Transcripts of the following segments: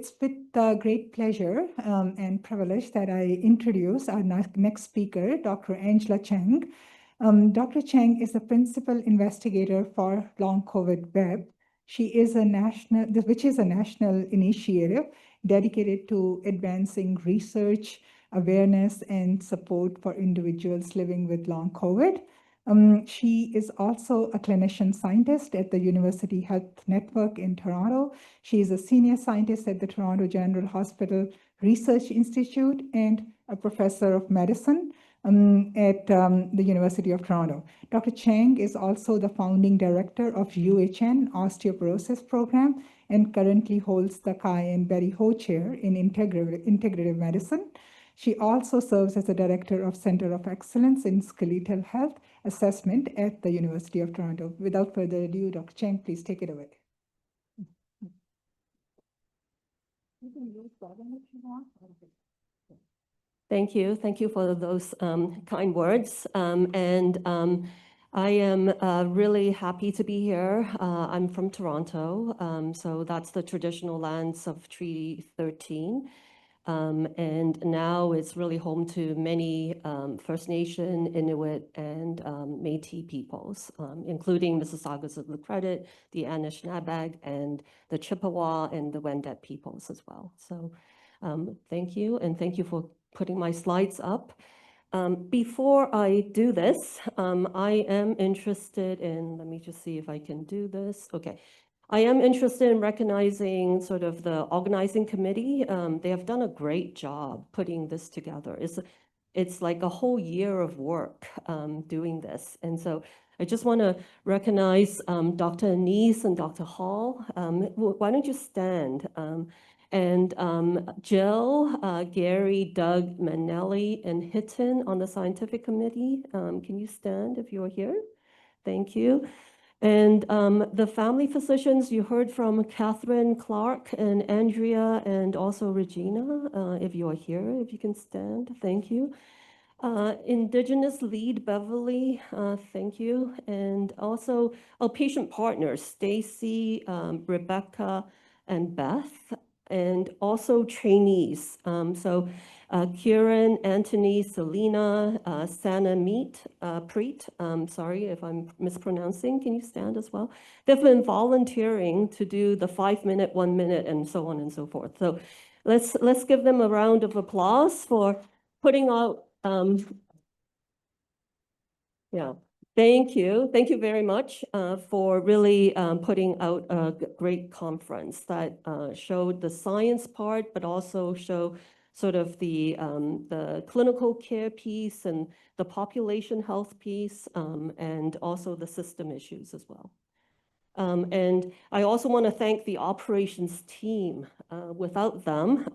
it's with great pleasure and privilege that I introduce our next speaker, Dr. Angela Cheng. Dr. Cheng is the principal investigator for Long COVID Web. She is which is a national initiative dedicated to advancing research, awareness, and support for individuals living with long COVID. She is also a clinician scientist at the University Health Network in Toronto. She is a senior scientist at the Toronto General Hospital Research Institute and a professor of medicine at the University of Toronto. Dr. Cheng is also the founding director of UHN Osteoporosis Program and currently holds the Kai and Betty Ho Chair in Integrative Medicine. She also serves as the director of Center of Excellence in Skeletal Health Assessment at the University of Toronto. Without further ado, Dr. Cheng, please take it away. You can use that one if you want. Thank you. Thank you for those kind words. I am really happy to be here. I'm from Toronto, so that's the traditional lands of Treaty 13. And now it's really home to many First Nation, Inuit, and Métis peoples, including Mississaugas of the Credit, the Anishinaabe, and the Chippewa, and the Wendat peoples as well. So thank you, and thank you for putting my slides up. Before I do this, I am interested in, let me just see if I can do this. Okay. I am interested in recognizing sort of the organizing committee. They have done a great job putting this together. It's like a whole year of work doing this. And so I just want to recognize Dr. Anise and Dr. Hall. Why don't you stand? And Jill, Gary, Doug, Manelli, and Hitton on the scientific committee. Can you stand if you're here? Thank you. And the family physicians, you heard from Catherine, Clark, and Andrea, and also Regina, if you are here, if you can stand, thank you. Indigenous lead, Beverly, thank you. And also our patient partners, Stacy, Rebecca, and Beth, and also trainees. Kieran, Anthony, Selena, Sana Meet, Preet, sorry if I'm mispronouncing, can you stand as well? They've been volunteering to do the 5-minute, 1 minute, and so on and so forth. So let's give them a round of applause for putting out, yeah. Thank you. Thank you very much for really putting out a great conference that showed the science part, but also show sort of the clinical care piece and the population health piece, and also the system issues as well. And I also want to thank the operations team. Without them,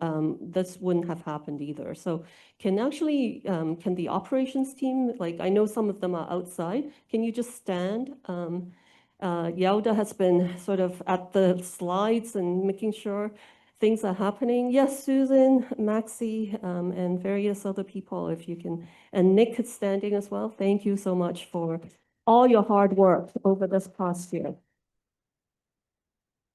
this wouldn't have happened either. So can the operations team, like I know some of them are outside, can you just stand? Yauda has been sort of at the slides and making sure things are happening. Yes, Susan, Maxie, and various other people, if you can. And Nick is standing as well. Thank you so much for all your hard work over this past year.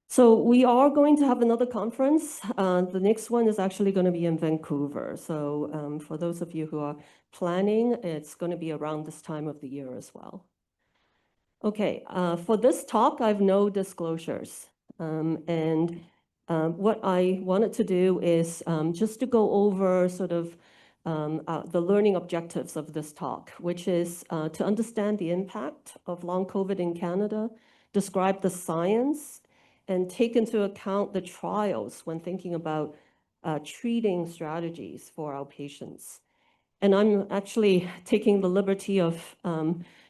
So we are going to have another conference. The next one is actually going to be in Vancouver. So for those of you who are planning, it's going to be around this time of the year as well. Okay, for this talk, I have no disclosures. What I wanted to do is just to go over sort of the learning objectives of this talk, which is to understand the impact of long COVID in Canada, describe the science, and take into account the trials when thinking about treating strategies for our patients. And I'm actually taking the liberty of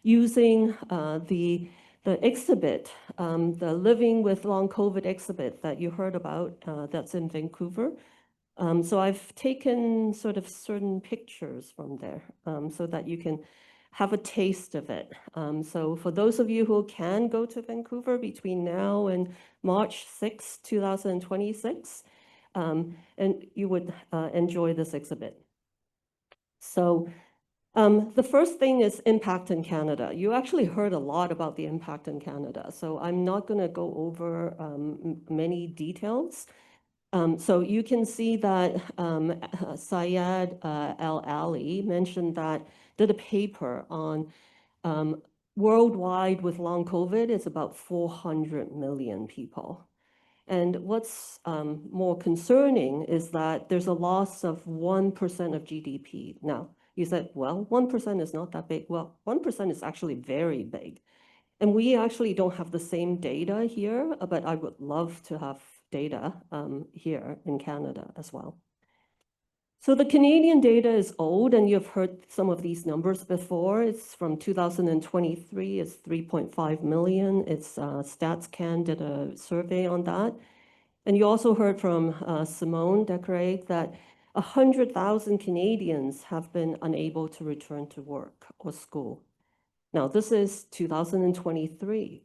using the exhibit, the Living with Long COVID exhibit that you heard about that's in Vancouver. So I've taken sort of certain pictures from there so that you can have a taste of it. So for those of you who can go to Vancouver between now and March 6, 2026, and you would enjoy this exhibit. So the first thing is impact in Canada. You actually heard a lot about the impact in Canada, so I'm not going to go over many details. So you can see that Syed Al-Ali mentioned that, did a paper on worldwide with long COVID, it's about 400 million people. And what's more concerning is that there's a loss of 1% of GDP. Now, you said, well, 1% is not that big. Well, 1% is actually very big. And we actually don't have the same data here, but I would love to have data here in Canada as well. So the Canadian data is old, and you've heard some of these numbers before. It's from 2023, it's 3.5 million. It's StatsCan did a survey on that. And you also heard from Simone Decret that 100,000 Canadians have been unable to return to work or school. Now, this is 2023.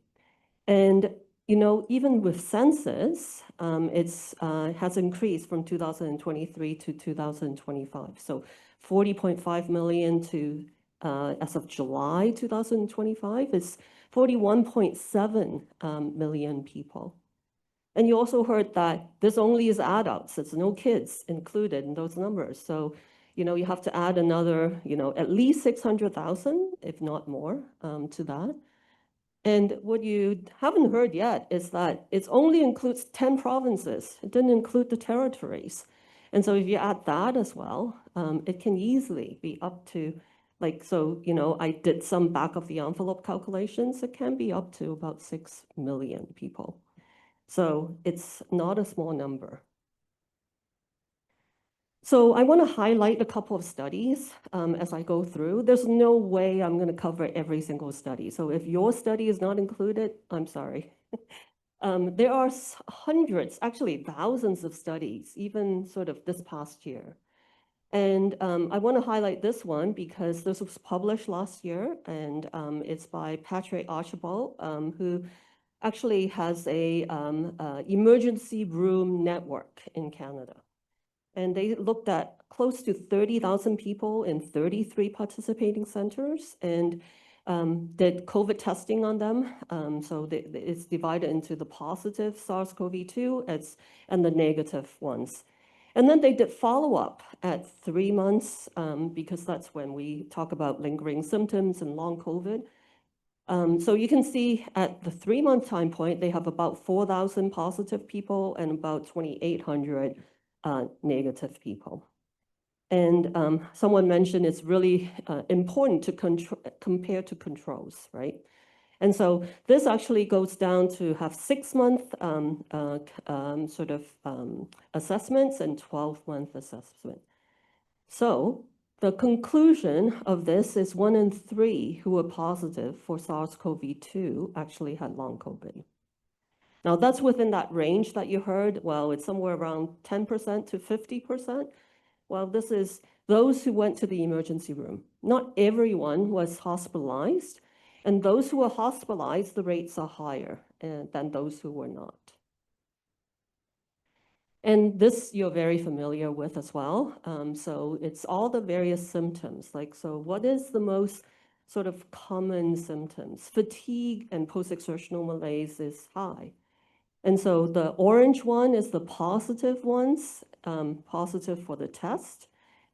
And, you know, even with census, it has increased from 2023 to 2025. So 40.5 million to, as of July 2025, is 41.7 million people. And you also heard that this only is adults. There's no kids included in those numbers. So, you know, you have to add another, you know, at least 600,000, if not more, to that. And what you haven't heard yet is that it only includes 10 provinces. It didn't include the territories. And so if you add that as well, it can easily be up to, like, so, you know, I did some back of the envelope calculations. It can be up to about 6 million people. So it's not a small number. So I want to highlight a couple of studies as I go through. There's no way I'm going to cover every single study. So if your study is not included, I'm sorry. There are hundreds, actually thousands of studies, even sort of this past year. And I want to highlight this one because this was published last year, and it's by Patrick Archibald, who actually has a emergency room network in Canada. And they looked at close to 30,000 people in 33 participating centers and did COVID testing on them. So it's divided into the positive SARS-CoV-2 and the negative ones. And then they did follow-up at 3 months because that's when we talk about lingering symptoms and long COVID. So you can see at the 3-month time point, they have about 4,000 positive people and about 2,800 negative people. And someone mentioned it's really important to compare to controls, right? And so this actually goes down to have 6-month sort of assessments and 12-month assessment. So the conclusion of this is 1 in 3 who were positive for SARS-CoV-2 actually had long COVID. Now that's within that range that you heard. Well, it's somewhere around 10% to 50%. Well, this is those who went to the emergency room. Not everyone was hospitalized. And those who were hospitalized, the rates are higher than those who were not. And this you're very familiar with as well. So it's all the various symptoms. Like, so what is the most sort of common symptoms? Fatigue and post-exertional malaise is high. And so the orange one is the positive ones, positive for the test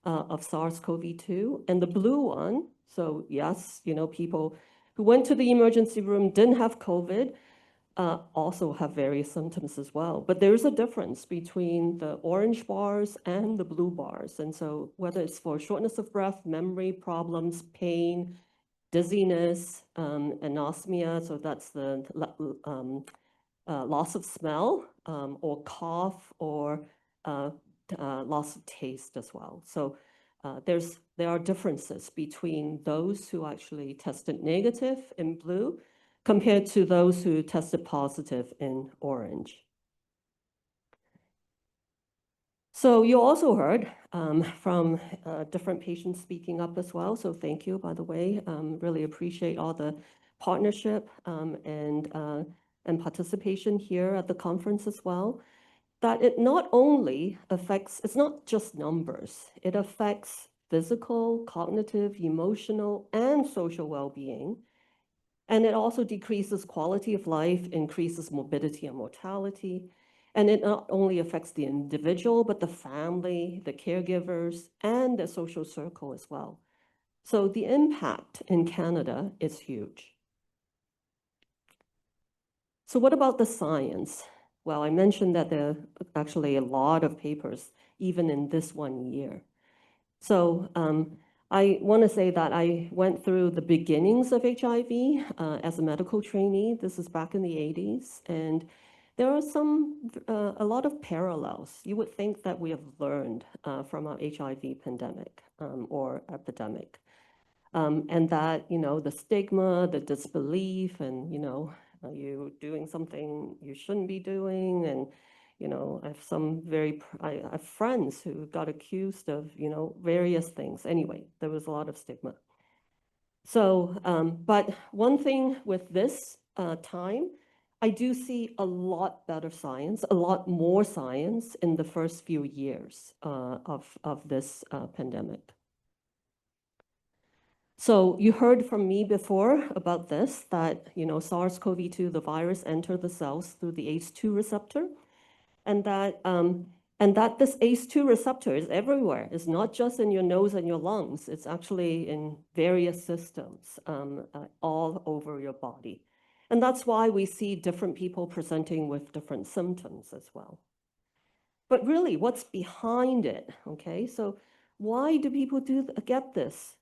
of SARS-CoV-2. And the blue one, so yes, you know, people who went to the emergency room, didn't have COVID, also have various symptoms as well. But there's a difference between the orange bars and the blue bars. And so whether it's for shortness of breath, memory problems, pain, dizziness, anosmia, so that's the loss of smell, or cough, or loss of taste as well. So there are differences between those who actually tested negative in blue compared to those who tested positive in orange. So you also heard from different patients speaking up as well. So thank you, by the way. Really appreciate all the partnership and participation here at the conference as well. That it not only affects, it's not just numbers, it affects physical, cognitive, emotional, and social well-being. And it also decreases quality of life, increases morbidity and mortality. And it not only affects the individual, but the family, the caregivers, and the social circle as well. So the impact in Canada is huge. So what about the science? Well, I mentioned that there are actually a lot of papers, even in this 1 year. So I want to say that I went through the beginnings of HIV as a medical trainee. This is back in the 80s. And there are a lot of parallels. You would think that we have learned from our HIV pandemic or epidemic. And that, the stigma, the disbelief, and, you doing something you shouldn't be doing. And, I have friends who got accused of, various things. Anyway, there was a lot of stigma. So, but one thing with this time, I do see a lot better science, a lot more science in the first few years of this pandemic. So you heard from me before about this, that, SARS-CoV-2, the virus, entered the cells through the ACE2 receptor, and that this ACE2 receptor is everywhere. It's not just in your nose and your lungs. It's actually in various systems all over your body. And that's why we see different people presenting with different symptoms as well. But really, what's behind it, okay? So why do people get this?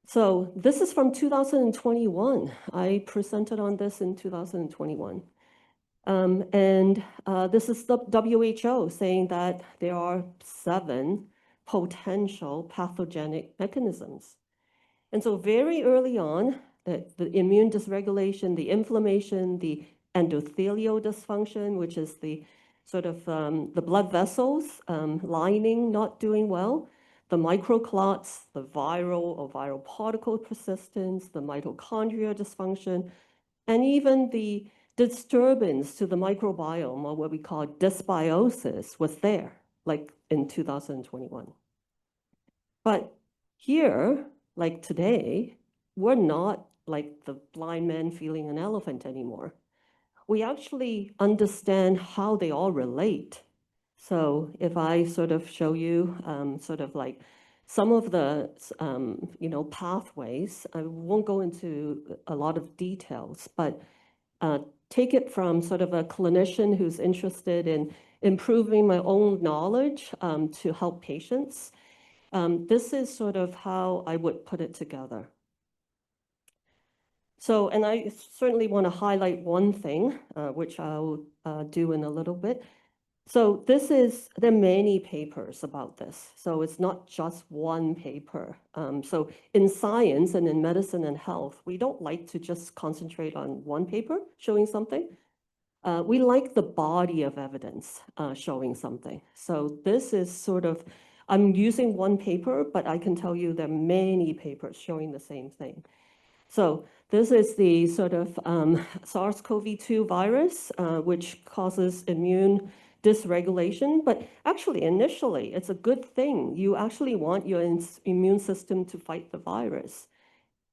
So this is from 2021. I presented on this in 2021. This is the WHO saying that there are 7 potential pathogenic mechanisms. And so very early on, the immune dysregulation, the inflammation, the endothelial dysfunction, which is the sort of the blood vessels lining not doing well, the microclots, the viral or viral particle persistence, the mitochondria dysfunction, and even the disturbance to the microbiome, or what we call dysbiosis, was there, like in 2021. But here, like today, we're not like the blind man feeling an elephant anymore. We actually understand how they all relate. So if I sort of show you sort of like some of the pathways, I won't go into a lot of details, but take it from sort of a clinician who's interested in improving my own knowledge to help patients. This is sort of how I would put it together. So, and I certainly want to highlight one thing, which I'll do in a little bit. So there are many papers about this. So it's not just one paper. So in science and in medicine and health, we don't like to just concentrate on one paper showing something. We like the body of evidence showing something. So this is sort of, I'm using one paper, but I can tell you there are many papers showing the same thing. So this is the sort of SARS-CoV-2 virus, which causes immune dysregulation. But actually, initially, it's a good thing. You actually want your immune system to fight the virus.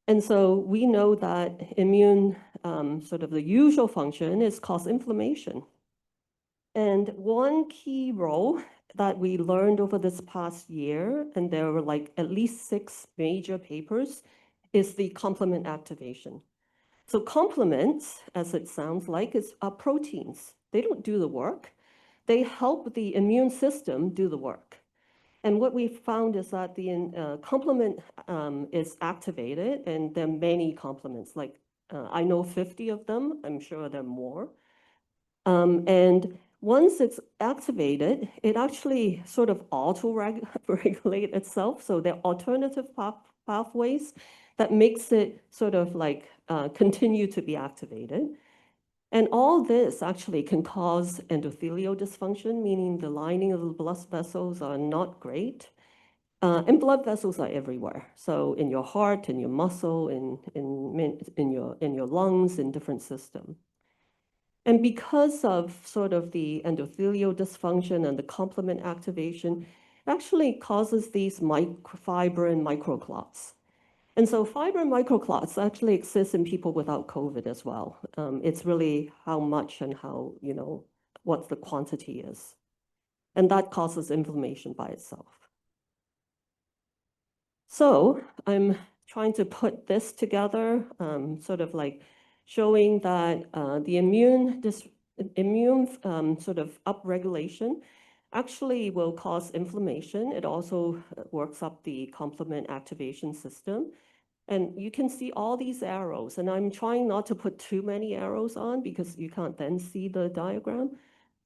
And so we know that immune, sort of the usual function is cause inflammation. And one key role that we learned over this past year, and there were like at least 6 major papers, is the complement activation. So complements, as it sounds like, are proteins. They don't do the work. They help the immune system do the work. And what we found is that the complement is activated, and there are many complements. Like I know 50 of them. I'm sure there are more. And once it's activated, it actually sort of auto-regulate itself. So there are alternative pathways that makes it sort of like continue to be activated. And all this actually can cause endothelial dysfunction, meaning the lining of the blood vessels are not great. And blood vessels are everywhere. So in your heart, in your muscle, in your lungs, in different systems. And because of sort of the endothelial dysfunction and the complement activation, it actually causes these fiber and microclots. And so fiber and microclots actually exist in people without COVID as well. It's really how much and how, what the quantity is. And that causes inflammation by itself. So I'm trying to put this together, sort of like showing that the immune sort of upregulation actually will cause inflammation. It also works up the complement activation system. And you can see all these arrows, and I'm trying not to put too many arrows on because you can't then see the diagram.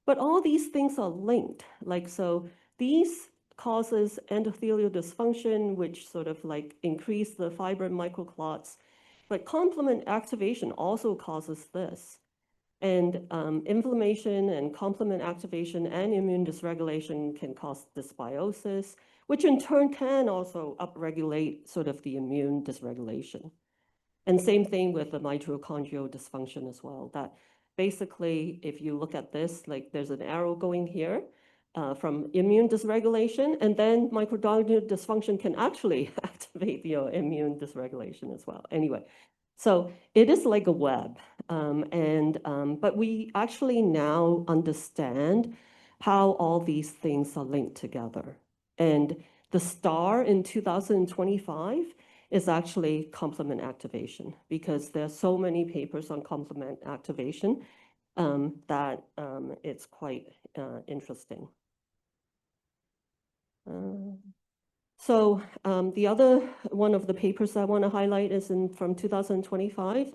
But all these things are linked. Like, so these causes endothelial dysfunction, which sort of like increase the fibrin microclots. But complement activation also causes this. And inflammation and complement activation and immune dysregulation can cause dysbiosis, which in turn can also upregulate sort of the immune dysregulation. And same thing with the mitochondrial dysfunction as well, that basically, if you look at this, like there's an arrow going here from immune dysregulation, and then mitochondrial dysfunction can actually activate your immune dysregulation as well. Anyway, so it is like a web. But we actually now understand how all these things are linked together. And the star in 2025 is actually complement activation, because there are so many papers on complement activation that it's quite interesting. So the other one of the papers I want to highlight is from 2025,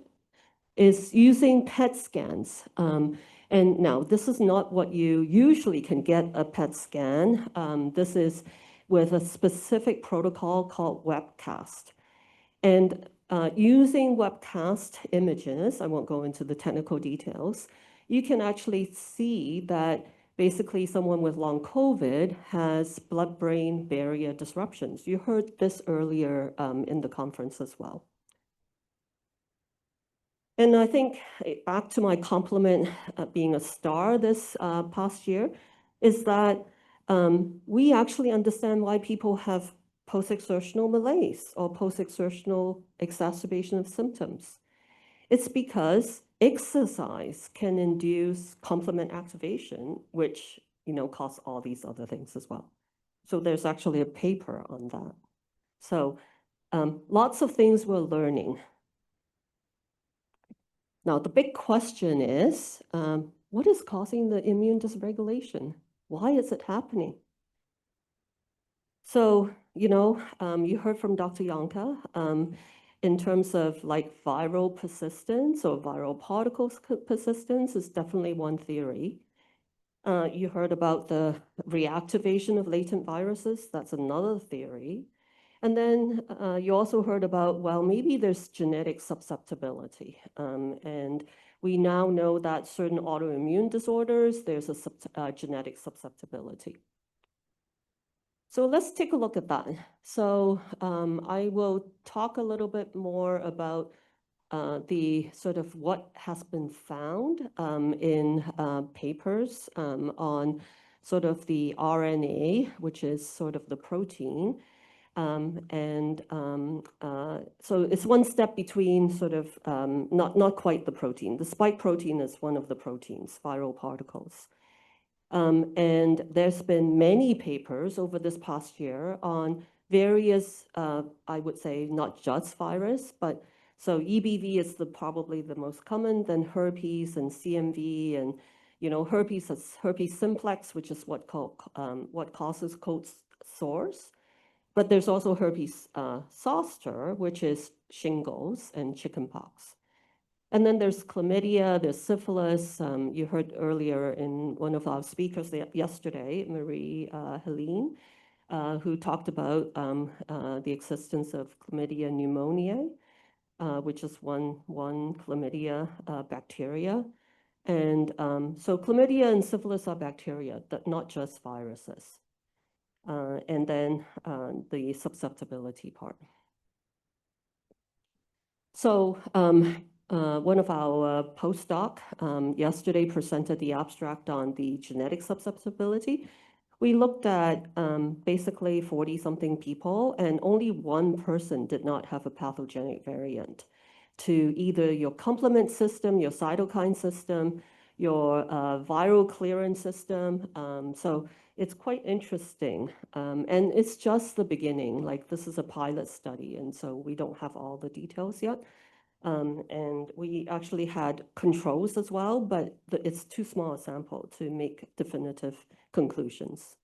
is using PET scans. And now this is not what you usually can get a PET scan. This is with a specific protocol called webcast. And using webcast images, I won't go into the technical details, you can actually see that basically someone with long COVID has blood-brain barrier disruptions. You heard this earlier in the conference as well. And I think back to my compliment being a star this past year, is that we actually understand why people have post-exertional malaise or post-exertional exacerbation of symptoms. It's because exercise can induce complement activation, which cause all these other things as well. So there's actually a paper on that. So lots of things we're learning. Now, the big question is, what is causing the immune dysregulation? Why is it happening? So, you heard from Dr. Yanka in terms of like viral persistence or viral particles persistence is definitely one theory. You heard about the reactivation of latent viruses. That's another theory. And then you also heard about, well, maybe there's genetic susceptibility. And we now know that certain autoimmune disorders, there's a genetic susceptibility. So let's take a look at that. So I will talk a little bit more about the sort of what has been found in papers on sort of the RNA, which is sort of the protein. So it's one step between sort of not quite the protein. The spike protein is one of the proteins, viral particles. And there's been many papers over this past year on various, I would say, not just virus, but so EBV is probably the most common, then herpes and CMV, and herpes is herpes simplex, which is what causes cold sores. But there's also herpes zoster, which is shingles and chickenpox. And then there's chlamydia, there's syphilis. You heard earlier in one of our speakers yesterday, Marie Helene, who talked about the existence of chlamydia pneumoniae, which is one chlamydia bacteria. And so chlamydia and syphilis are bacteria, not just viruses. And then the susceptibility part. So one of our postdoc yesterday presented the abstract on the genetic susceptibility. We looked at basically 40-something people, and only one person did not have a pathogenic variant to either your complement system, your cytokine system, your viral clearance system. So it's quite interesting. And it's just the beginning. Like, this is a pilot study, and so we don't have all the details yet. And we actually had controls as well, but it's too small a sample to make definitive conclusions.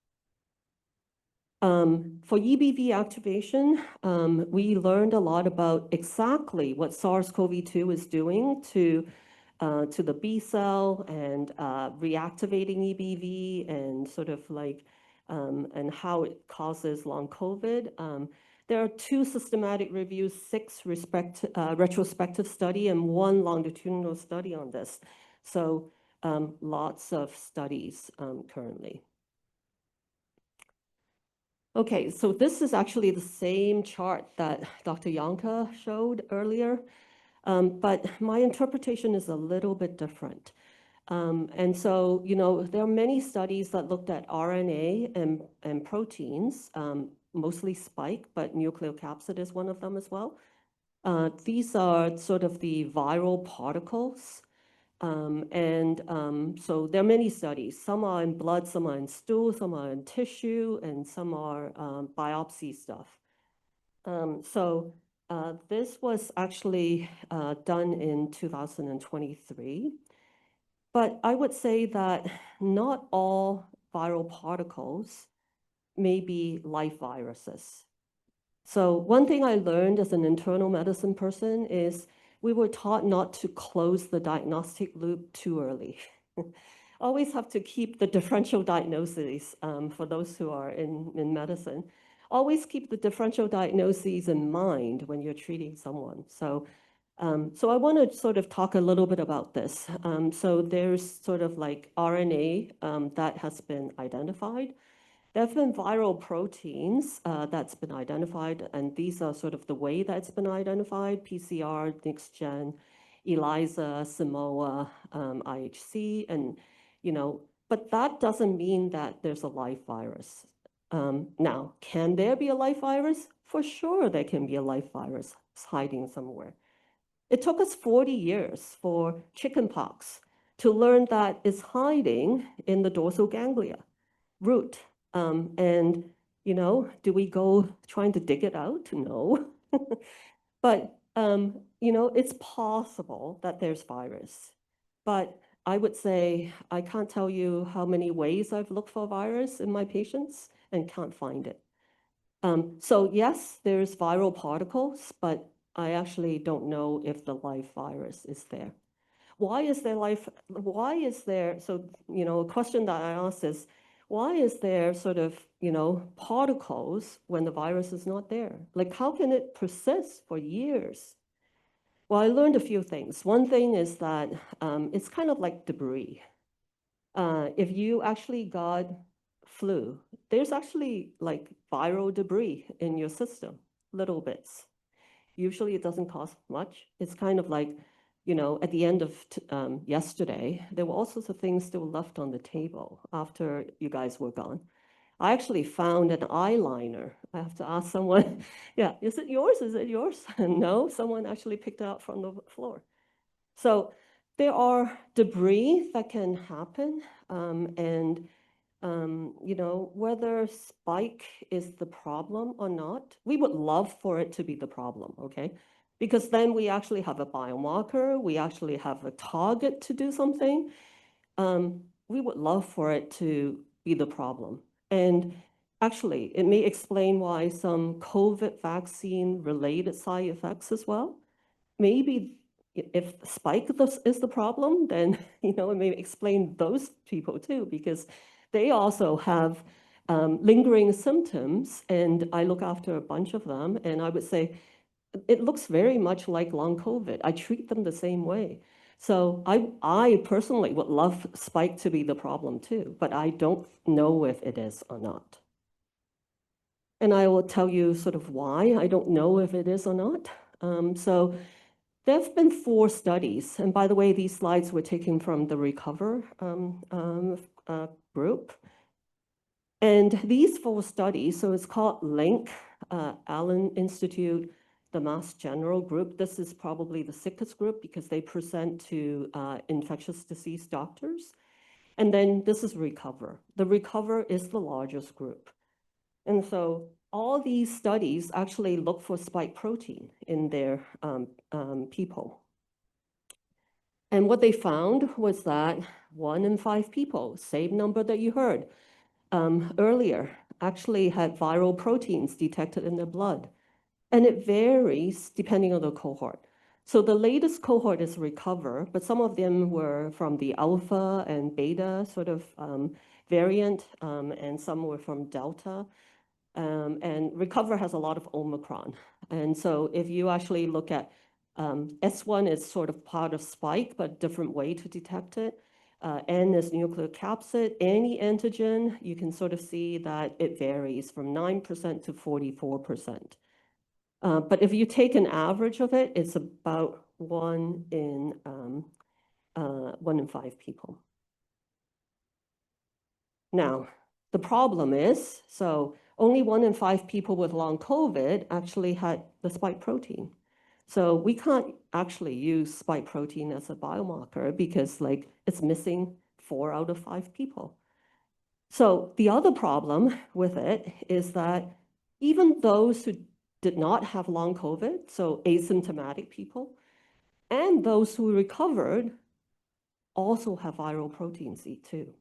For EBV activation, we learned a lot about exactly what SARS-CoV-2 is doing to the B cell and reactivating EBV and sort of like, and how it causes long COVID. There are 2 systematic reviews, 6 retrospective study, and 1 longitudinal study on this. So lots of studies currently. Okay, so this is actually the same chart that Dr. Yanka showed earlier, but my interpretation is a little bit different. And so, you know, there are many studies that looked at RNA and proteins, mostly spike, but nucleocapsid is one of them as well. These are sort of the viral particles. So there are many studies. Some are in blood, some are in stool, some are in tissue, and some are biopsy stuff. This was actually done in 2023. But I would say that not all viral particles may be live viruses. So one thing I learned as an internal medicine person is we were taught not to close the diagnostic loop too early. Always have to keep the differential diagnoses for those who are in medicine. Always keep the differential diagnoses in mind when you're treating someone. So I want to sort of talk a little bit about this. So there's sort of like RNA that has been identified. There have been viral proteins that's been identified, and these are sort of the way that's been identified: PCR, NextGen, ELISA, Simoa, IHC, and, you know, but that doesn't mean that there's a live virus. Now, can there be a live virus? For sure there can be a live virus hiding somewhere. It took us 40 years for chickenpox to learn that it's hiding in the dorsal ganglia root. And, you know, do we go trying to dig it out? No. But, you know, it's possible that there's virus. But I would say I can't tell you how many ways I've looked for virus in my patients and can't find it. So yes, there's viral particles, but I actually don't know if the live virus is there. Why is there, so, you know, a question that I ask is, why is there sort of, you know, particles when the virus is not there? Like, how can it persist for years? Well, I learned a few things. One thing is that it's kind of like debris. If you actually got flu, there's actually like viral debris in your system, little bits. Usually it doesn't cost much. It's kind of like, you know, at the end of yesterday, there were all sorts of things still left on the table after you guys were gone. I actually found an eyeliner. I have to ask someone, yeah, is it yours? Is it yours? No, someone actually picked it up from the floor. So there are debris that can happen. You know, whether spike is the problem or not, we would love for it to be the problem, okay? Because then we actually have a biomarker, we actually have a target to do something. We would love for it to be the problem. And actually, it may explain why some COVID vaccine related side effects as well. Maybe if spike is the problem, then, you know, it may explain those people too, because they also have lingering symptoms, and I look after a bunch of them, and I would say it looks very much like long COVID. I treat them the same way. So I personally would love spike to be the problem too, but I don't know if it is or not. And I will tell you sort of why I don't know if it is or not. So there have been 4 studies, and by the way, these slides were taken from the Recover group. And these 4 studies, so it's called LINC, Allen Institute, the Mass General group. This is probably the sickest group because they present to infectious disease doctors. And then this is Recover. The Recover is the largest group. And so all these studies actually look for spike protein in their people. And what they found was that 1 in 5 people, same number that you heard earlier, actually had viral proteins detected in their blood. And it varies depending on the cohort. So the latest cohort is Recover, but some of them were from the Alpha and Beta sort of variant, and some were from Delta. And Recover has a lot of Omicron. And so if you actually look at S1 is sort of part of spike, but different way to detect it. N is nucleocapsid. Any antigen, you can sort of see that it varies from 9% to 44%. But if you take an average of it, it's about 1 in 5 people. Now, the problem is, so only 1 in 5 people with long COVID actually had the spike protein. So we can't actually use spike protein as a biomarker because like it's missing 4 out of 5 people. So the other problem with it is that even those who did not have long COVID, so asymptomatic people, and those who recovered also have viral protein C too.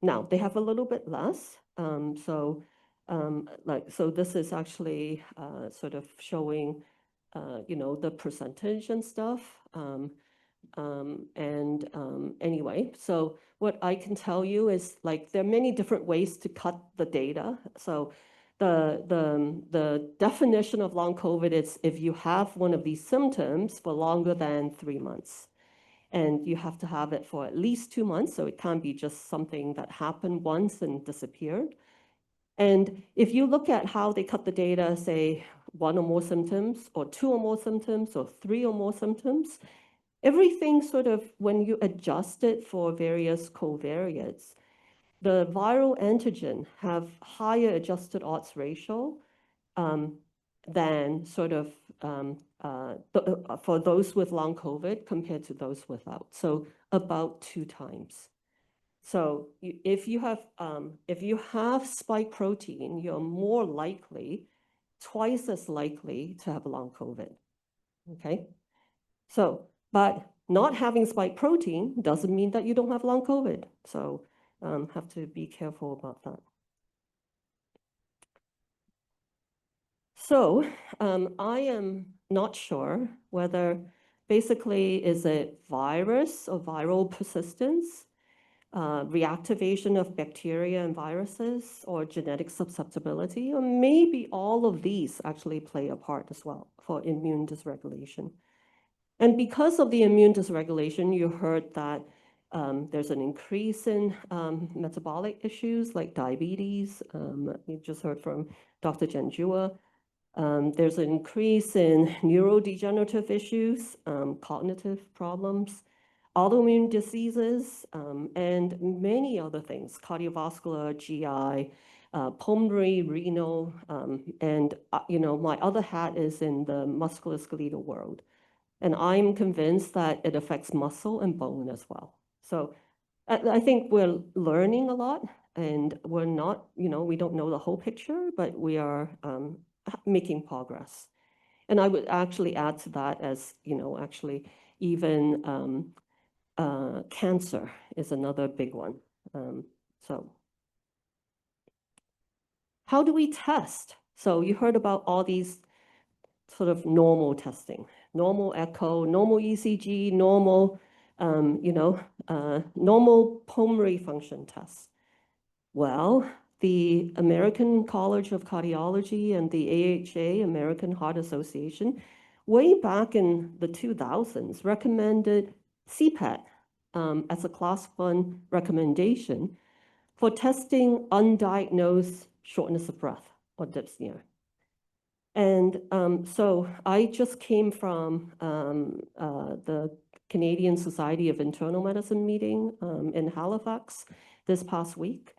Now, they have a little bit less. So this is actually sort of showing, the percentage and stuff. Anyway, so what I can tell you is like there are many different ways to cut the data. So the definition of long COVID is if you have one of these symptoms for longer than 3 months. And you have to have it for at least 2 months, so it can't be just something that happened once and disappeared. And if you look at how they cut the data, say 1 or more symptoms, or 2 or more symptoms, or 3 or more symptoms, everything sort of, when you adjust it for various covariates, the viral antigen have higher adjusted odds ratio than sort of for those with long COVID compared to those without. So about 2 times. So if you have spike protein, you're more likely, twice as likely to have long COVID. Okay. So, but not having spike protein doesn't mean that you don't have long COVID. So have to be careful about that. So I am not sure whether basically is it virus or viral persistence, reactivation of bacteria and viruses, or genetic susceptibility, or maybe all of these actually play a part as well for immune dysregulation. And because of the immune dysregulation, you heard that there's an increase in metabolic issues like diabetes. You just heard from Dr. Janjua. There's an increase in neurodegenerative issues, cognitive problems, autoimmune diseases, and many other things, cardiovascular, GI, pulmonary, renal, and my other hat is in the musculoskeletal world. And I'm convinced that it affects muscle and bone as well. So I think we're learning a lot, and we're not, we don't know the whole picture, but we are making progress. And I would actually add to that as, actually even cancer is another big one. So how do we test? So you heard about all these sort of normal testing, normal echo, normal ECG, normal, normal pulmonary function tests. Well, the American College of Cardiology and the AHA, American Heart Association, way back in the 2000s, recommended CPET as a class 1 recommendation for testing undiagnosed shortness of breath or dyspnea. And so I just came from the Canadian Society of Internal Medicine meeting in Halifax this past week.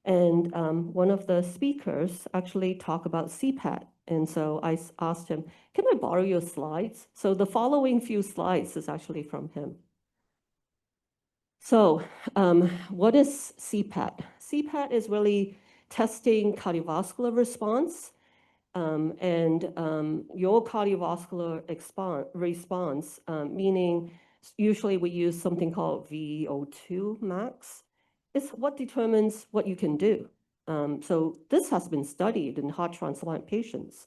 And one of the speakers actually talked about CPET And so I asked him, can I borrow your slides? So the following few slides is actually from him. So what is CPAT? CPAT is really testing cardiovascular response. Your cardiovascular response, meaning usually we use something called VO2 max, is what determines what you can do. So this has been studied in heart transplant patients.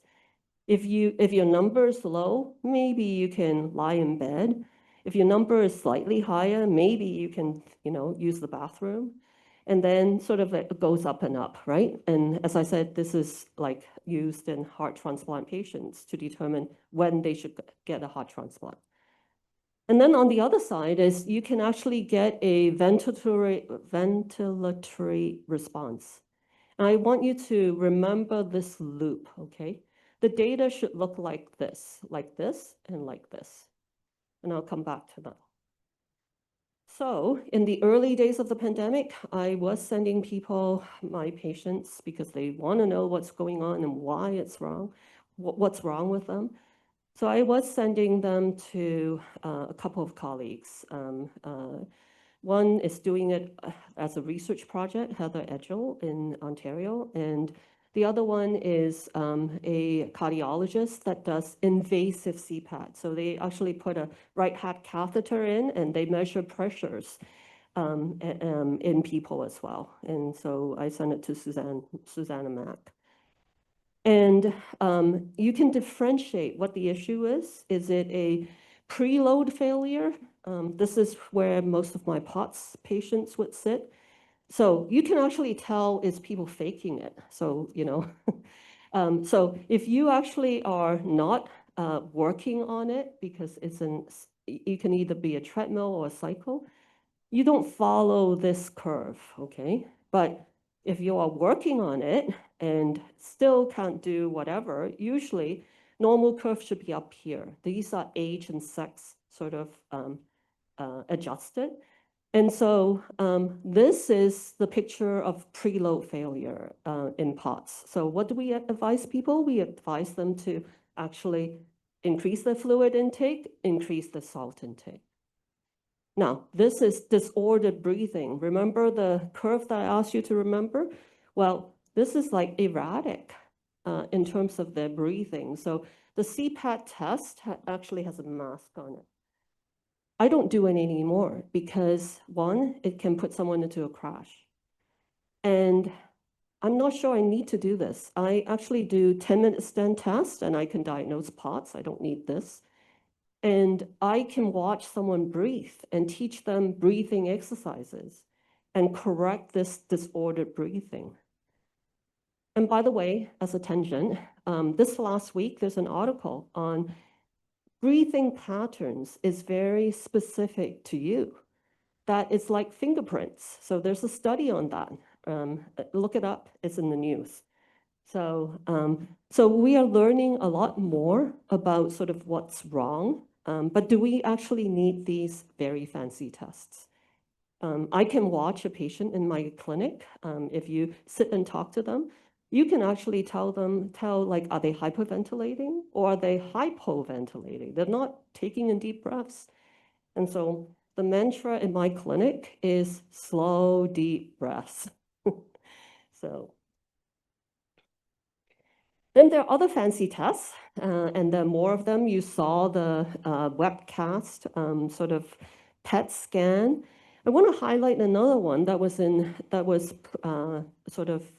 If your number is low, maybe you can lie in bed. If your number is slightly higher, maybe you can, use the bathroom. And then sort of it goes up and up, right? And as I said, this is like used in heart transplant patients to determine when they should get a heart transplant. And then on the other side is you can actually get a ventilatory response. And I want you to remember this loop, okay? The data should look like this, and like this. And I'll come back to that. So in the early days of the pandemic, I was sending people, my patients, because they want to know what's going on and why it's wrong, what's wrong with them. So I was sending them to a couple of colleagues. One is doing it as a research project, Heather Edgell in Ontario, and the other one is a cardiologist that does invasive CPAT. So they actually put a right heart catheter in and they measure pressures in people as well. And so I sent it to Susanna Mack. And you can differentiate what the issue is. Is it a preload failure? This is where most of my POTS patients would sit. So you can actually tell is people faking it. So, so if you actually are not working on it because you can either be a treadmill or a cycle, you don't follow this curve, okay? But if you are working on it and still can't do whatever, usually normal curve should be up here. These are age and sex sort of adjusted. And so this is the picture of preload failure in POTS. So what do we advise people? We advise them to actually increase the fluid intake, increase the salt intake. Now, this is disordered breathing. Remember the curve that I asked you to remember? Well, this is like erratic in terms of their breathing. So the CPAT test actually has a mask on it. I don't do it anymore because one, it can put someone into a crash. And I'm not sure I need to do this. I actually do 10-minute stand test and I can diagnose POTS. I don't need this. And I can watch someone breathe and teach them breathing exercises and correct this disordered breathing. And by the way, as a tangent, this last week, there's an article on breathing patterns is very specific to you. That is like fingerprints. So there's a study on that. Look it up, it's in the news. So, so we are learning a lot more about sort of what's wrong, but do we actually need these very fancy tests? I can watch a patient in my clinic. If you sit and talk to them, you can actually tell like, are they hyperventilating or are they hypoventilating? They're not taking in deep breaths. And so the mantra in my clinic is slow, deep breaths. So then there are other fancy tests, and there are more of them. You saw the webcast sort of PET scan. I want to highlight another one that was sort of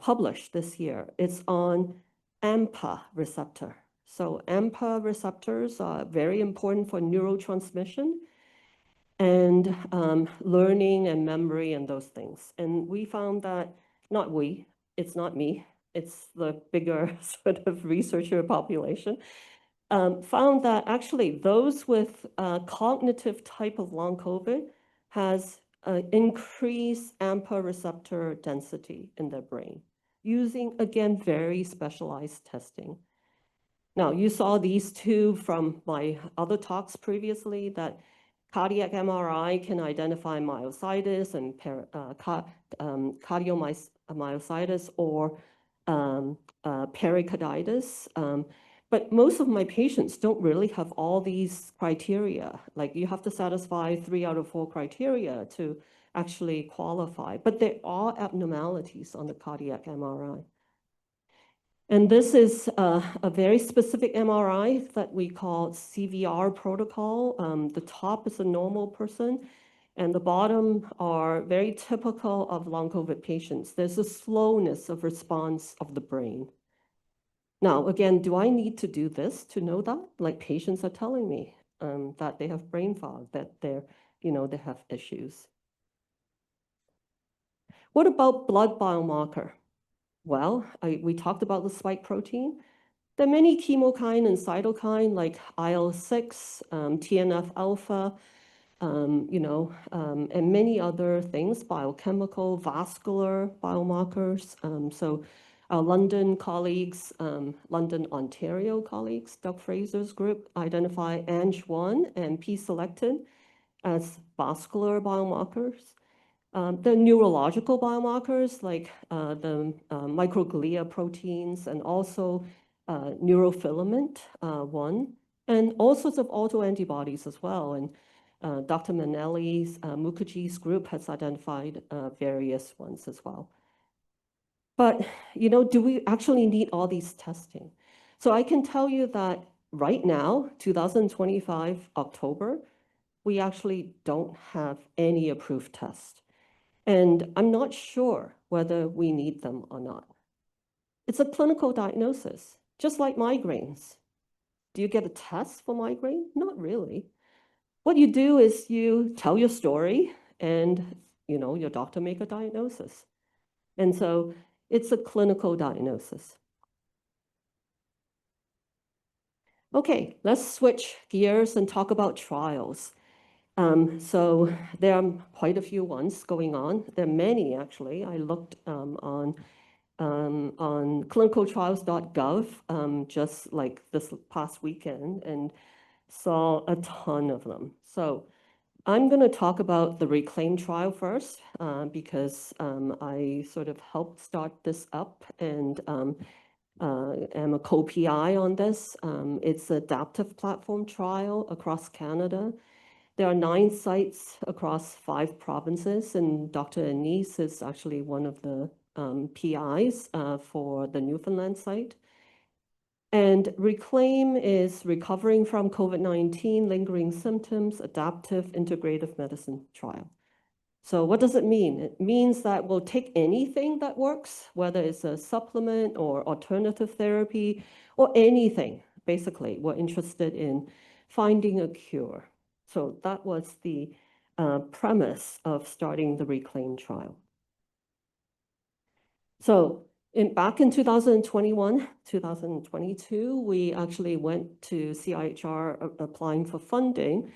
published this year. It's on AMPA receptor. So AMPA receptors are very important for neurotransmission and learning and memory and those things. And we found that, it's not me, it's the bigger sort of researcher population, found that actually those with cognitive type of long COVID has increased AMPA receptor density in their brain, using, again, very specialized testing. Now, you saw these two from my other talks previously, that cardiac MRI can identify myositis and cardiomyositis or pericarditis. But most of my patients don't really have all these criteria. Like you have to satisfy 3 out of 4 criteria to actually qualify. But there are abnormalities on the cardiac MRI. And this is a very specific MRI that we call CVR protocol. The top is a normal person, and the bottom are very typical of long COVID patients. There's a slowness of response of the brain. Now, again, do I need to do this to know that? Like patients are telling me that they have brain fog, that they have issues. What about blood biomarker? Well, we talked about the spike protein. There are many chemokine and cytokine like IL-6, TNF-alpha, and many other things, biochemical, vascular biomarkers. So our London colleagues, London, Ontario colleagues, Doug Fraser's group, identify Ang1 and P-selectin as vascular biomarkers. The neurological biomarkers like the microglia proteins and also neurofilament 1, and all sorts of autoantibodies as well. And Dr. Manelli's, Mukherjee's group has identified various ones as well. But, do we actually need all these testing? So I can tell you that right now, 2025, October, we actually don't have any approved tests. And I'm not sure whether we need them or not. It's a clinical diagnosis, just like migraines. Do you get a test for migraine? Not really. What you do is you tell your story and, your doctor make a diagnosis. And so it's a clinical diagnosis. Okay, let's switch gears and talk about trials. So there are quite a few ones going on. There are many, actually. I looked on clinicaltrials.gov just like this past weekend and saw a ton of them. So I'm going to talk about the RECLAIM trial first because I sort of helped start this up and am a co-PI on this. It's an adaptive platform trial across Canada. There are 9 sites across 5 provinces, and Dr. Anise is actually one of the PIs for the Newfoundland site. And RECLAIM is Recovering from COVID-19 Lingering Symptoms, Adaptive Integrative Medicine Trial. So what does it mean? It means that we'll take anything that works, whether it's a supplement or alternative therapy or anything. Basically, we're interested in finding a cure. So that was the premise of starting the RECLAIM trial. So back in 2021, 2022, we actually went to CIHR applying for funding,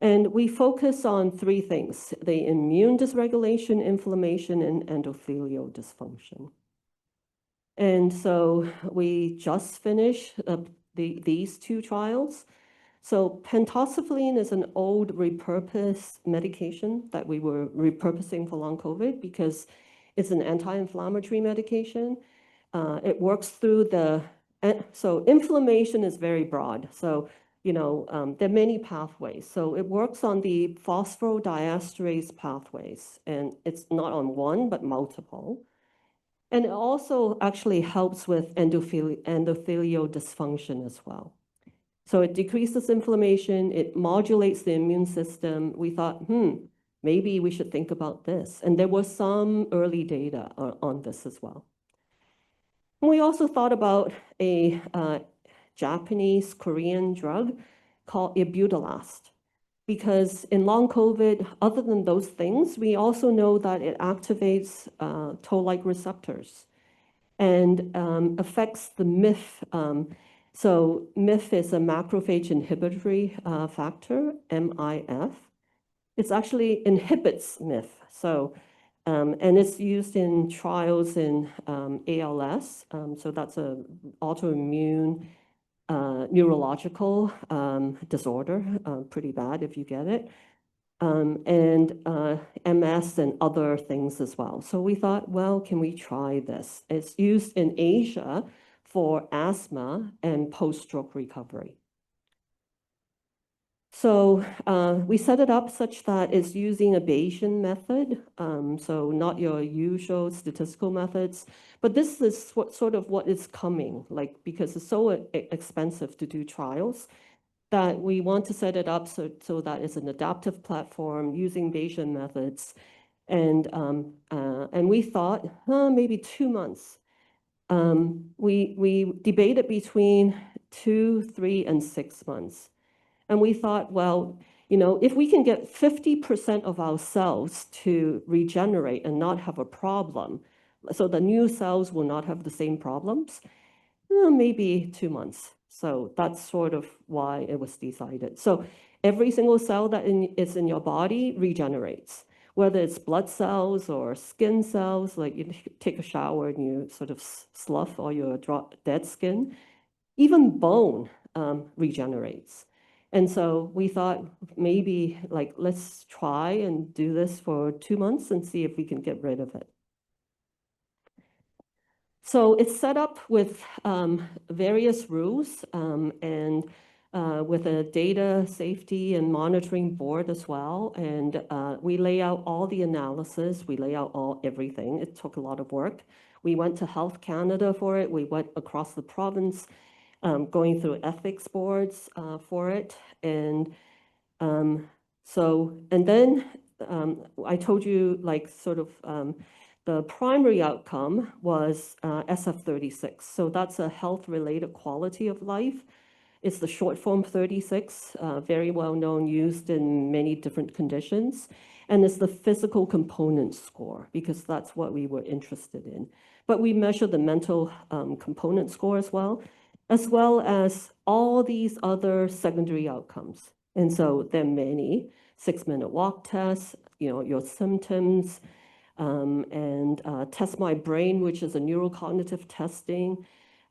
and we focus on 3 things: the immune dysregulation, inflammation, and endothelial dysfunction. And so we just finished these 2 trials. So pentoxifylline is an old repurposed medication that we were repurposing for long COVID because it's an anti-inflammatory medication. It works through so inflammation is very broad. So, there are many pathways. So it works on the phosphodiesterase pathways, and it's not on one, but multiple. And it also actually helps with endothelial dysfunction as well. So it decreases inflammation, it modulates the immune system. We thought, maybe we should think about this. And there was some early data on this as well. And we also thought about a Japanese Korean drug called ibudilast. Because in long COVID, other than those things, we also know that it activates toll-like receptors and affects the MIF. So MIF is a macrophage inhibitory factor, MIF. It actually inhibits MIF. So, and it's used in trials in ALS. So that's an autoimmune neurological disorder, pretty bad if you get it. and MS and other things as well. So we thought, well, can we try this? It's used in Asia for asthma and post-stroke recovery. So we set it up such that it's using a Bayesian method, so not your usual statistical methods, but this is sort of what is coming, like because it's so expensive to do trials that we want to set it up so that it's an adaptive platform using Bayesian methods. And we thought, maybe 2 months. We debated between 2, 3, and 6 months. And we thought, well, if we can get 50% of our cells to regenerate and not have a problem, so the new cells will not have the same problems, maybe 2 months. So that's sort of why it was decided. So every single cell that is in your body regenerates, whether it's blood cells or skin cells, like you take a shower and you sort of slough all your dead skin, even bone regenerates. And so we thought maybe like, let's try and do this for 2 months and see if we can get rid of it. So it's set up with various rules and with a data safety and monitoring board as well. And we lay out all the analysis, we lay out everything. It took a lot of work. We went to Health Canada for it. We went across the province, going through ethics boards for it. And then I told you like sort of the primary outcome was SF36. So that's a health-related quality of life. It's the short form 36, very well known, used in many different conditions. And it's the physical component score because that's what we were interested in. But we measure the mental component score as well as all these other secondary outcomes. And so there are many 6-minute walk tests, your symptoms, and Test My Brain, which is a neurocognitive testing,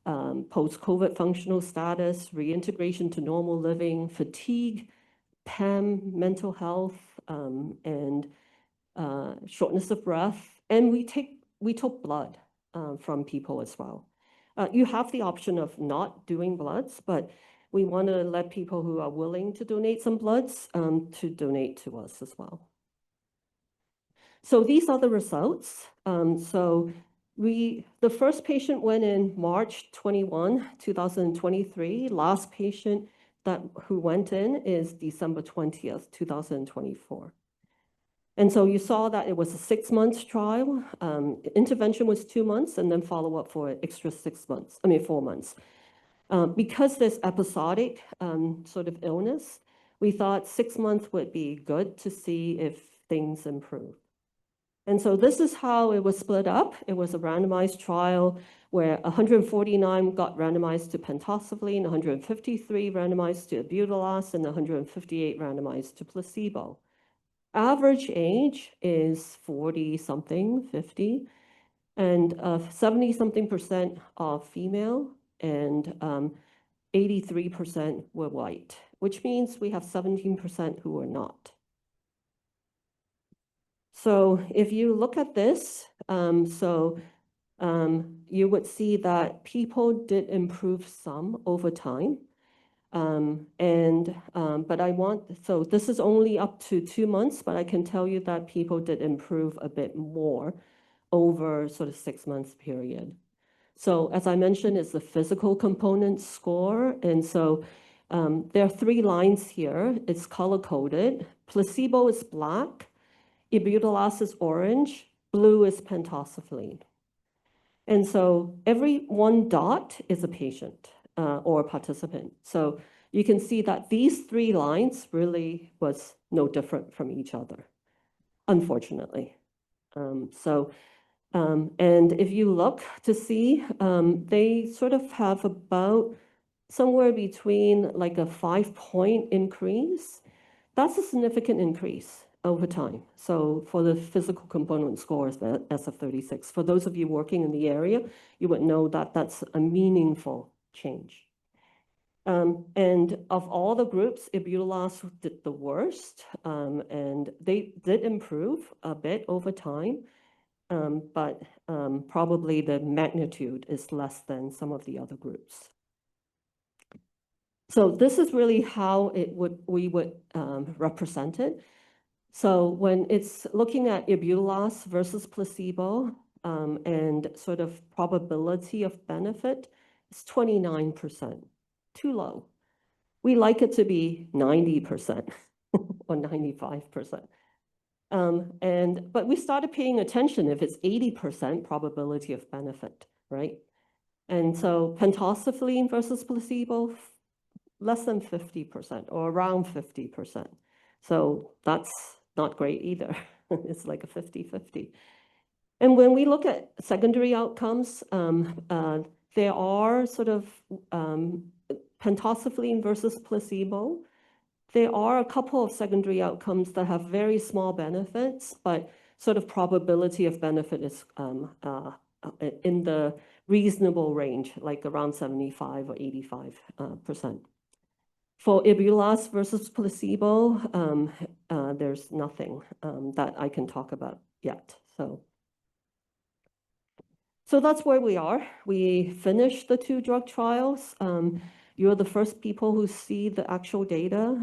post-COVID functional status, reintegration to normal living, fatigue, PEM, mental health, and shortness of breath. And we took blood from people as well. You have the option of not doing bloods, but we want to let people who are willing to donate some bloods to donate to us as well. So these are the results. The first patient went in March 21, 2023. Last patient who went in is December 20th, 2024. And so you saw that it was a 6-month trial. Intervention was 2 months and then follow-up for extra 4 months. Because there's episodic sort of illness, we thought 6 months would be good to see if things improve. And so this is how it was split up. It was a randomized trial where 149 got randomized to pentosidine, 153 randomized to Abutalast, and 158 randomized to placebo. Average age is 40-something, 50, and 70-something% are female, and 83% were white, which means we have 17% who are not. So if you look at this, you would see that people did improve some over time. So this is only up to 2 months, but I can tell you that people did improve a bit more over sort of 6 months period. So as I mentioned, it's the physical component score. And so there are 3 lines here. It's color-coded. Placebo is black. Abutalast is orange. Blue is pentosidine. And so every 1 dot is a patient or a participant. So you can see that these 3 lines really was no different from each other, unfortunately. And if you look to see, they sort of have about somewhere between like a 5-point increase. That's a significant increase over time. So for the physical component scores, the SF36, for those of you working in the area, you would know that that's a meaningful change. And of all the groups, ibuprofen did the worst, and they did improve a bit over time, but probably the magnitude is less than some of the other groups. So this is really how we would represent it. So when it's looking at ibuprofen versus placebo, and sort of probability of benefit, it's 29%, too low. We like it to be 90% or 95%. But we started paying attention if it's 80% probability of benefit, right? And so pentoxiflline versus placebo, less than 50% or around 50%. So that's not great either. It's like a 50-50. And when we look at secondary outcomes, there are sort of pentoxiflline versus placebo. There are a couple of secondary outcomes that have very small benefits, but sort of probability of benefit is in the reasonable range, like around 75 or 85%. For ibuprofen versus placebo, there's nothing that I can talk about yet. So that's where we are. We finished the 2 drug trials. You're the first people who see the actual data.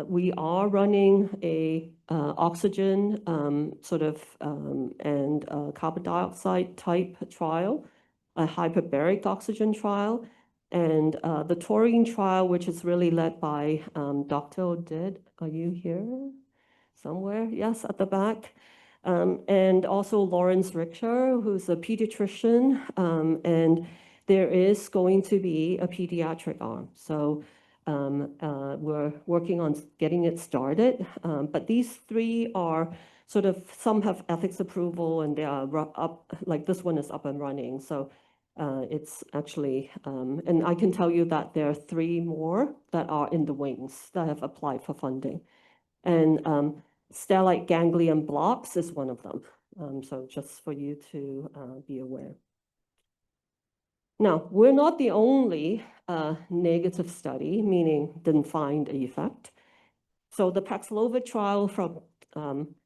We are running a oxygen and carbon dioxide type trial, a hyperbaric oxygen trial, and the taurine trial, which is really led by Dr. Oded. Are you here somewhere? Yes, at the back. And also Lawrence Richter, who's a pediatrician, and there is going to be a pediatric arm. So we're working on getting it started. But these 3 are sort of, some have ethics approval and they are up, like this one is up and running. So it's actually, and I can tell you that there are 3 more that are in the wings that have applied for funding. And stellate ganglion blocks is one of them. So just for you to be aware. Now, we're not the only negative study, meaning didn't find an effect. So the Paxlovid trial from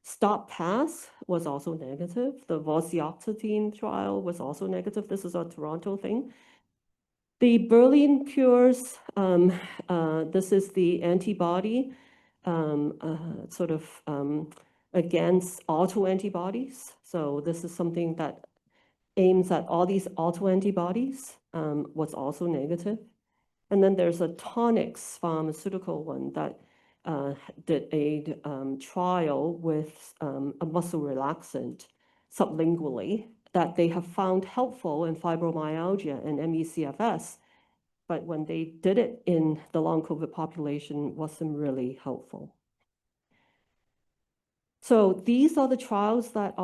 STOP-PASS was also negative. The vortioxetine trial was also negative. This is a Toronto thing. The Berlin cures, this is the antibody against autoantibodies. So this is something that aims at all these autoantibodies, was also negative. And then there's a tonics pharmaceutical one that did a trial with a muscle relaxant sublingually that they have found helpful in fibromyalgia and ME/CFS. But when they did it in the long COVID population, wasn't really helpful. So these are the trials that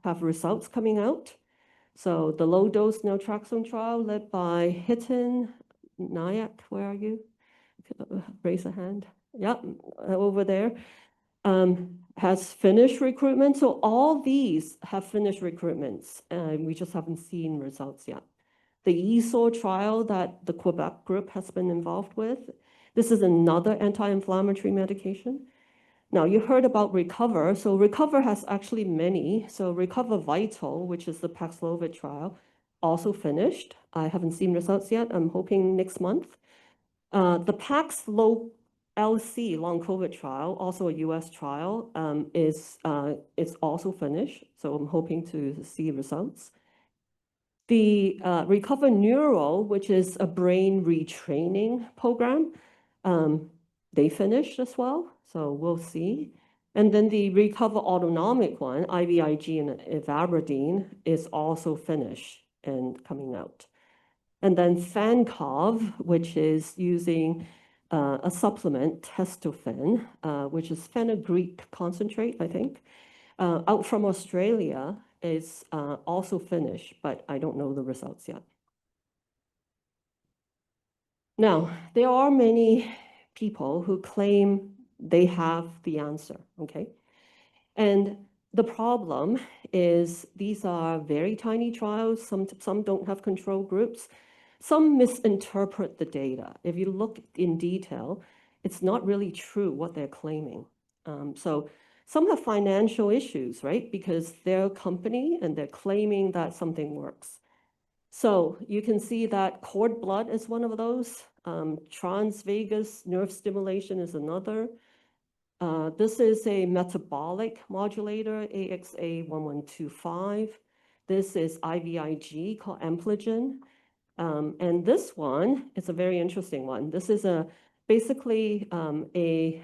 have results coming out. So the low-dose naltrexone trial led by Hiten Nayak, where are you? Raise a hand. Yeah, over there. Has finished recruitment. So all these have finished recruitments, and we just haven't seen results yet. The ESOR trial that the Quebec group has been involved with, this is another anti-inflammatory medication. Now, you heard about RECOVER. So RECOVER has actually many. So RECOVER Vital, which is the Paxlovid trial, also finished. I haven't seen results yet. I'm hoping next month. The Paxlo LC, long COVID trial, also a US trial, is also finished. So I'm hoping to see results. The RECOVER Neuro, which is a brain retraining program, they finished as well. So we'll see. And then the RECOVER Autonomic one, IVIG and ivabradine, is also finished and coming out. And then FANCOV, which is using a supplement, testofen, which is fenugreek concentrate, I think, out from Australia, is also finished, but I don't know the results yet. Now, there are many people who claim they have the answer, okay? And the problem is these are very tiny trials. Some don't have control groups. some misinterpret the data. If you look in detail, it's not really true what they're claiming. So some have financial issues, right? Because they're a company and they're claiming that something works. So you can see that cord blood is one of those. Transvagus nerve stimulation is another. This is a metabolic modulator, AXA1125. This is IVIG called Ampligen. And this one is a very interesting one. This is basically a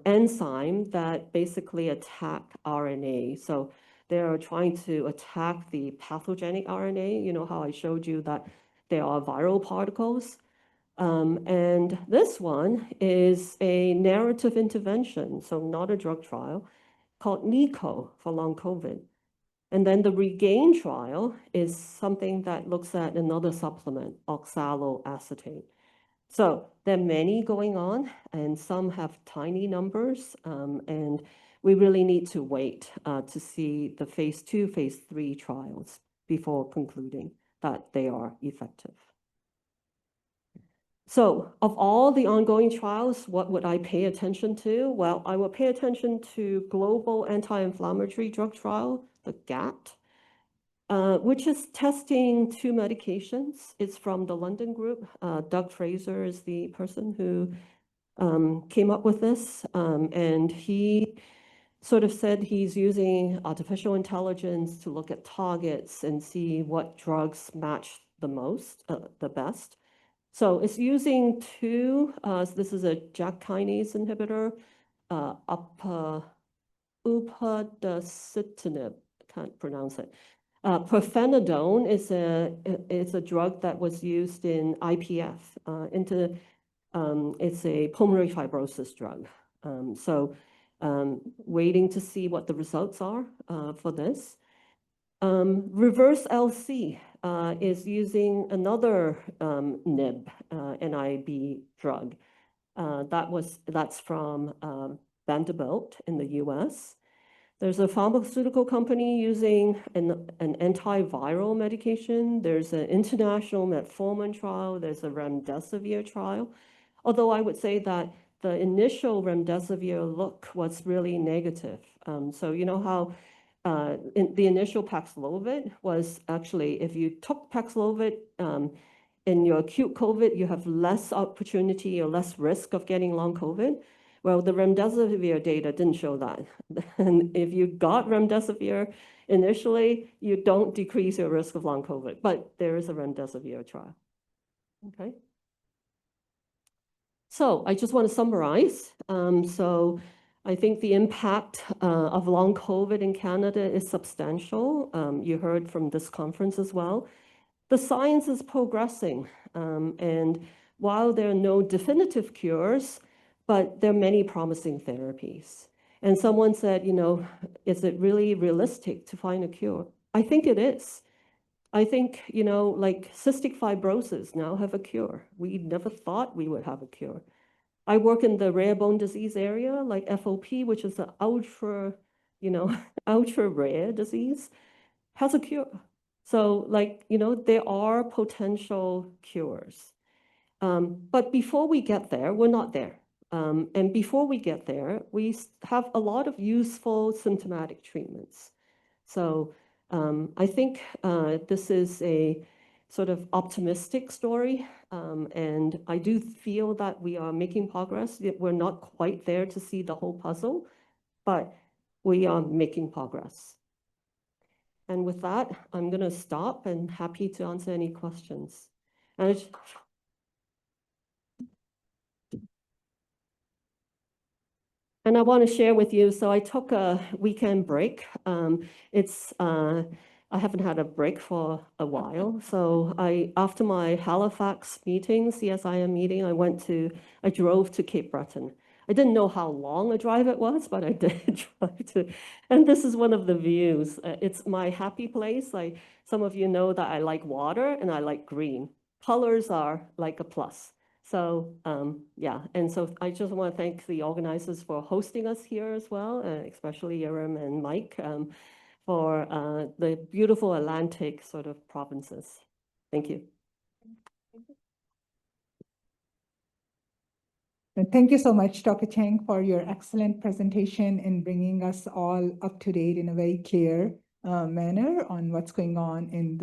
enzyme that basically attack RNA. So they're trying to attack the pathogenic RNA. You know how I showed you that there are viral particles. And this one is a narrative intervention, so not a drug trial, called NICO for long COVID. And then the REGAIN trial is something that looks at another supplement, oxaloacetate. So there are many going on, and some have tiny numbers, and we really need to wait to see the phase 2, phase 3 trials before concluding that they are effective. So of all the ongoing trials, what would I pay attention to? Well, I will pay attention to global anti-inflammatory drug trial, the GATT, which is testing 2 medications. It's from the London group. Doug Fraser is the person who came up with this. And he sort of said he's using artificial intelligence to look at targets and see what drugs match the best. So it's using 2, this is a JAK kinase inhibitor, upadacitinib, can't pronounce it. Pirfenidone is a drug that was used in IPF, it's a pulmonary fibrosis drug. Waiting to see what the results are for this. Reverse LC is using another NIB, NIB drug. That's from Vanderbilt in the US. There's a pharmaceutical company using an antiviral medication. There's an international metformin trial. There's a remdesivir trial. Although I would say that the initial remdesivir look was really negative. So you know how in the initial Paxlovid was actually, if you took Paxlovid in your acute COVID, you have less opportunity or less risk of getting long COVID. Well, the remdesivir data didn't show that. And if you got remdesivir initially, you don't decrease your risk of long COVID, but there is a remdesivir trial. Okay. So I just want to summarize. So I think the impact of long COVID in Canada is substantial. You heard from this conference as well. The science is progressing. And while there are no definitive cures, but there are many promising therapies. And someone said, you know, is it really realistic to find a cure? I think it is. I think, you know, like cystic fibrosis now have a cure. We never thought we would have a cure. I work in the rare bone disease area, like FOP, which is an ultra, you know, ultra rare disease, has a cure. So like, you know, there are potential cures. But before we get there, we're not there. And before we get there, we have a lot of useful symptomatic treatments. So I think this is a sort of optimistic story. And I do feel that we are making progress. We're not quite there to see the whole puzzle, but we are making progress. And with that, I'm going to stop and happy to answer any questions. And I want to share with you, so I took a weekend break. I haven't had a break for a while. So after my Halifax meeting, CSIM meeting, I drove to Cape Breton. I didn't know how long a drive it was, but I did drive to, and this is one of the views. It's my happy place. Like some of you know that I like water and I like green. Colors are like a plus. So yeah, and so I just want to thank the organizers for hosting us here as well, especially Yerim and Mike, for the beautiful Atlantic sort of provinces. Thank you. And thank you so much, Dr. Chang, for your excellent presentation and bringing us all up to date in a very clear manner on what's going on in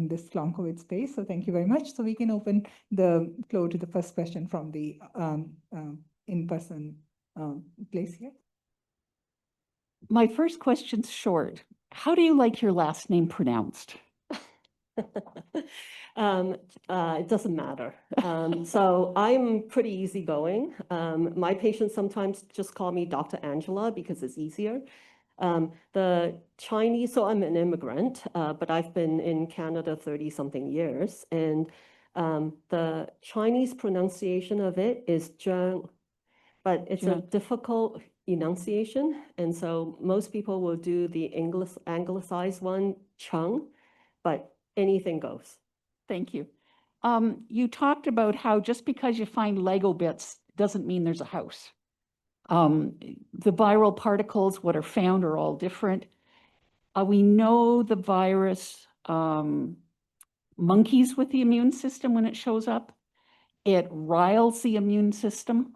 this long COVID space. So thank you very much. So we can open the floor to the first question from the in-person place here. My first question's short. How do you like your last name pronounced? It doesn't matter. So I'm pretty easygoing. My patients sometimes just call me Dr. Angela because it's easier. The Chinese, so I'm an immigrant, but I've been in Canada 30-something years. And the Chinese pronunciation of it is Zheng, but it's a difficult enunciation. And so most people will do the anglicized one, Cheng, but anything goes. Thank you. You talked about how just because you find Lego bits doesn't mean there's a house. The viral particles, what are found, are all different. We know the virus monkeys with the immune system when it shows up. It riles the immune system.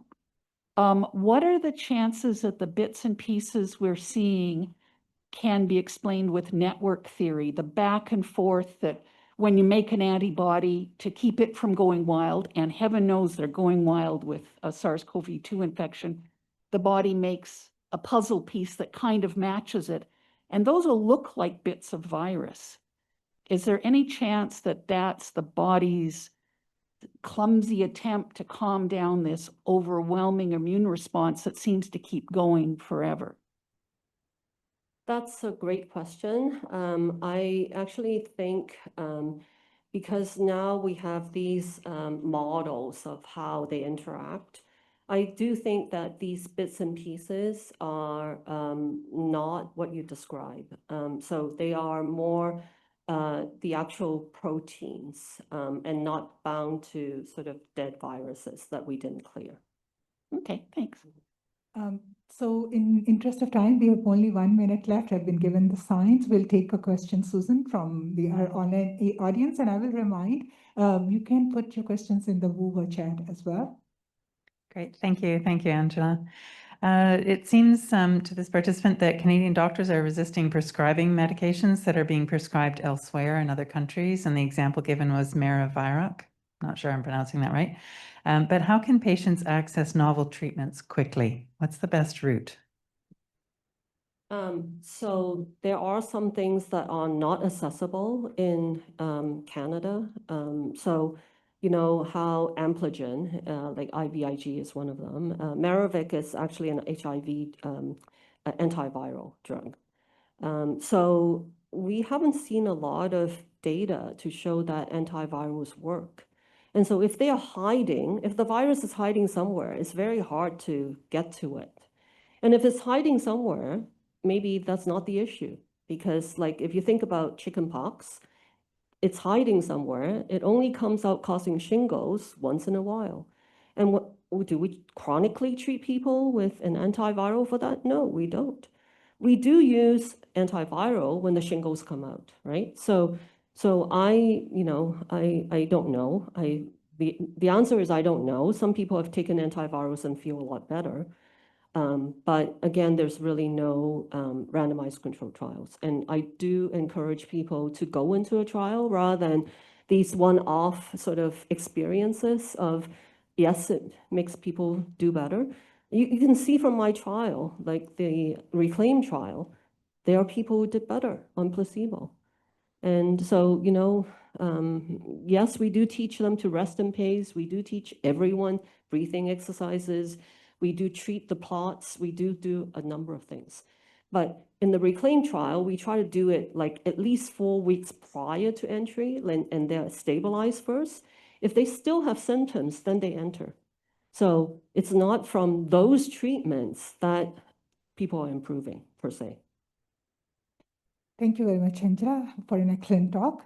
What are the chances that the bits and pieces we're seeing can be explained with network theory, the back and forth that when you make an antibody to keep it from going wild, and heaven knows they're going wild with a SARS-CoV-2 infection, the body makes a puzzle piece that kind of matches it, and those will look like bits of virus. Is there any chance that that's the body's clumsy attempt to calm down this overwhelming immune response that seems to keep going forever? That's a great question. I actually think because now we have these models of how they interact, I do think that these bits and pieces are not what you describe. So they are more the actual proteins and not bound to sort of dead viruses that we didn't clear. Okay, thanks. So in interest of time, we have only 1 minute left. I've been given the signs. We'll take a question, Susan, from our online audience. And I will remind, you can put your questions in the Woowa chat as well. Great, thank you. Thank you, Angela. It seems to this participant that Canadian doctors are resisting prescribing medications that are being prescribed elsewhere in other countries. And the example given was Maraviroc. Not sure I'm pronouncing that right. But how can patients access novel treatments quickly? What's the best route? So there are some things that are not accessible in Canada. So you know how Ampligen, like IVIG is one of them. Maraviroc is actually an HIV antiviral drug. So we haven't seen a lot of data to show that antivirals work. And so if they are hiding, if the virus is hiding somewhere, it's very hard to get to it. And if it's hiding somewhere, maybe that's not the issue. Because like if you think about chickenpox, it's hiding somewhere. It only comes out causing shingles once in a while. And what do we chronically treat people with an antiviral for that? No, we don't. We do use antiviral when the shingles come out, right? So I don't know. The answer is I don't know. Some people have taken antivirals and feel a lot better. But again, there's really no randomized controlled trials. And I do encourage people to go into a trial rather than these one-off sort of experiences of, yes, it makes people do better. You can see from my trial, like the Reclaim trial, there are people who did better on placebo. And so, you know, yes, we do teach them to rest in pace. We do teach everyone breathing exercises. We do treat the plots. We do a number of things. But in the Reclaim trial, we try to do it like at least 4 weeks prior to entry, and they're stabilized first. If they still have symptoms, then they enter. So it's not from those treatments that people are improving, per se. Thank you very much, Angela, for an excellent talk.